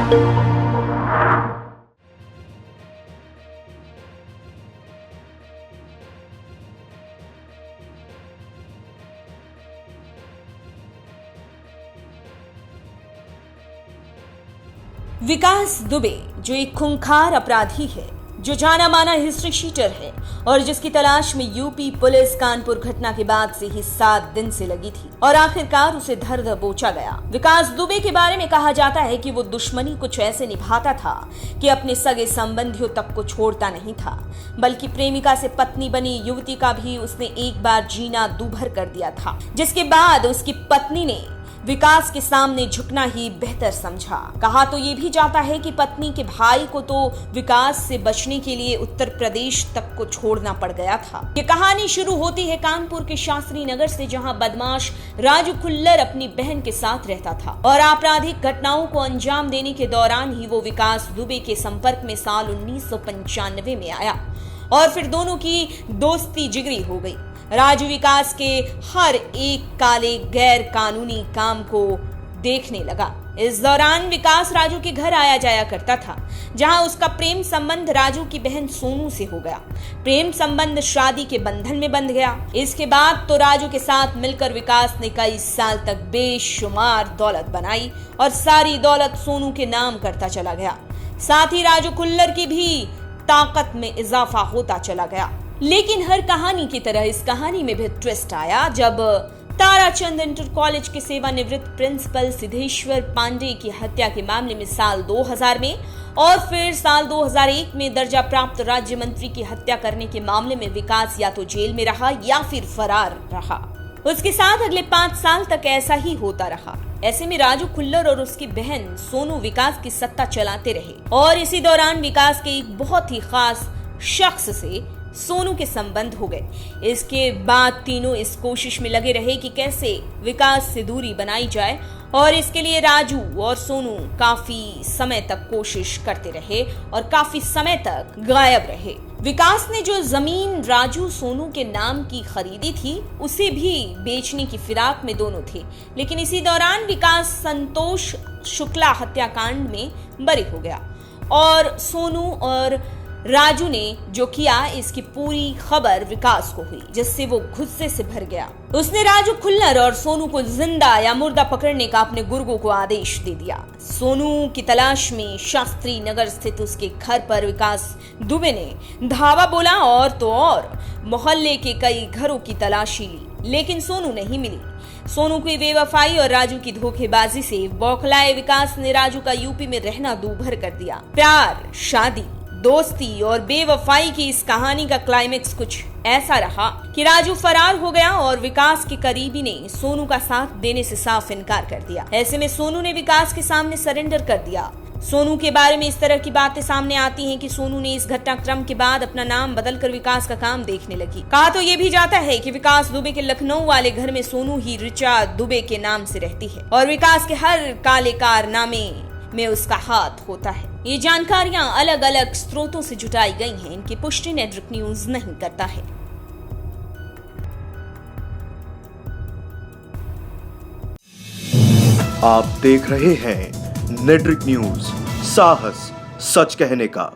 विकास दुबे जो एक खूंखार अपराधी है, जो जाना माना हिस्ट्री शीटर है और जिसकी तलाश में यूपी पुलिस कानपुर घटना के बाद से ही 7 दिन से लगी थी और आखिरकार उसे धर दबोचा गया। विकास दुबे के बारे में कहा जाता है कि वो दुश्मनी कुछ ऐसे निभाता था कि अपने सगे संबंधियों तक को छोड़ता नहीं था, बल्कि प्रेमिका से पत्नी बनी युवती का भी उसने एक बार जीना दूभर कर दिया था, जिसके बाद उसकी पत्नी ने विकास के सामने झुकना ही बेहतर समझा। कहा तो ये भी जाता है कि पत्नी के भाई को तो विकास से बचने के लिए उत्तर प्रदेश तक को छोड़ना पड़ गया था। ये कहानी शुरू होती है कानपुर के शास्त्री नगर से, जहां बदमाश राजू खुल्लर अपनी बहन के साथ रहता था और आपराधिक घटनाओं को अंजाम देने के दौरान ही वो विकास दुबे के संपर्क में साल 1995 में आया और फिर दोनों की दोस्ती जिगरी हो गई। राजू विकास के हर एक काले गैर कानूनी काम को देखने लगा। इस दौरान विकास राजू के घर आया जाया करता था, जहां उसका प्रेम संबंध राजू की बहन सोनू से हो गया। प्रेम संबंध शादी के बंधन में बंध गया। इसके बाद तो राजू के साथ मिलकर विकास ने कई साल तक बेशुमार दौलत बनाई और सारी दौलत सोनू के नाम करता चला गया। साथ ही राजू खुल्लर की भी ताकत में इजाफा होता चला गया। लेकिन हर कहानी की तरह इस कहानी में भी ट्विस्ट आया जब ताराचंद इंटर कॉलेज के सेवानिवृत्त प्रिंसिपल सिद्धेश्वर पांडे की हत्या के मामले में साल 2000 में और फिर साल 2001 में दर्जा प्राप्त राज्य मंत्री की हत्या करने के मामले में विकास या तो जेल में रहा या फिर फरार रहा। उसके साथ अगले 5 साल तक ऐसा ही होता रहा। ऐसे में राजू खुल्लर और उसकी बहन सोनू विकास की सत्ता चलाते रहे और इसी दौरान विकास के एक बहुत ही खास शख्स से सोनू के संबंध हो गए। इसके बाद तीनों इस कोशिश में लगे रहे कि कैसे विकास से दूरी बनाई जाए और इसके लिए राजू और सोनू काफी समय तक कोशिश करते रहे और काफी समय तक गायब रहे। विकास ने जो जमीन राजू सोनू के नाम की खरीदी थी उसे भी बेचने की फिराक में दोनों थे, लेकिन इसी दौरान विकास संतोष शुक्ला हत्याकांड में बरी हो गया और सोनू और राजू ने जो किया इसकी पूरी खबर विकास को हुई, जिससे वो गुस्से से भर गया। उसने राजू खुल्लर और सोनू को जिंदा या मुर्दा पकड़ने का अपने गुर्गों को आदेश दे दिया। सोनू की तलाश में शास्त्री नगर स्थित उसके घर पर विकास दुबे ने धावा बोला और तो और मोहल्ले के कई घरों की तलाशी ली, लेकिन सोनू नहीं मिली। सोनू की बेवफाई और राजू की धोखेबाजी से बौखलाए विकास ने राजू का यूपी में रहना दूभर कर दिया। प्यार, शादी, दोस्ती और बेवफाई की इस कहानी का क्लाइमेक्स कुछ ऐसा रहा कि राजू फरार हो गया और विकास के करीबी ने सोनू का साथ देने से साफ इनकार कर दिया। ऐसे में सोनू ने विकास के सामने सरेंडर कर दिया। सोनू के बारे में इस तरह की बातें सामने आती हैं कि सोनू ने इस घटनाक्रम के बाद अपना नाम बदलकर विकास का काम देखने लगी। कहा तो ये भी जाता है कि विकास दुबे के लखनऊ वाले घर में सोनू ही ऋचा दुबे के नाम से रहती है और विकास के हर काले कारनामे में उसका हाथ होता है। ये जानकारियां अलग अलग स्रोतों से जुटाई गई हैं। इनकी पुष्टि नेटवर्क न्यूज नहीं करता है। आप देख रहे हैं नेटवर्क न्यूज, साहस सच कहने का।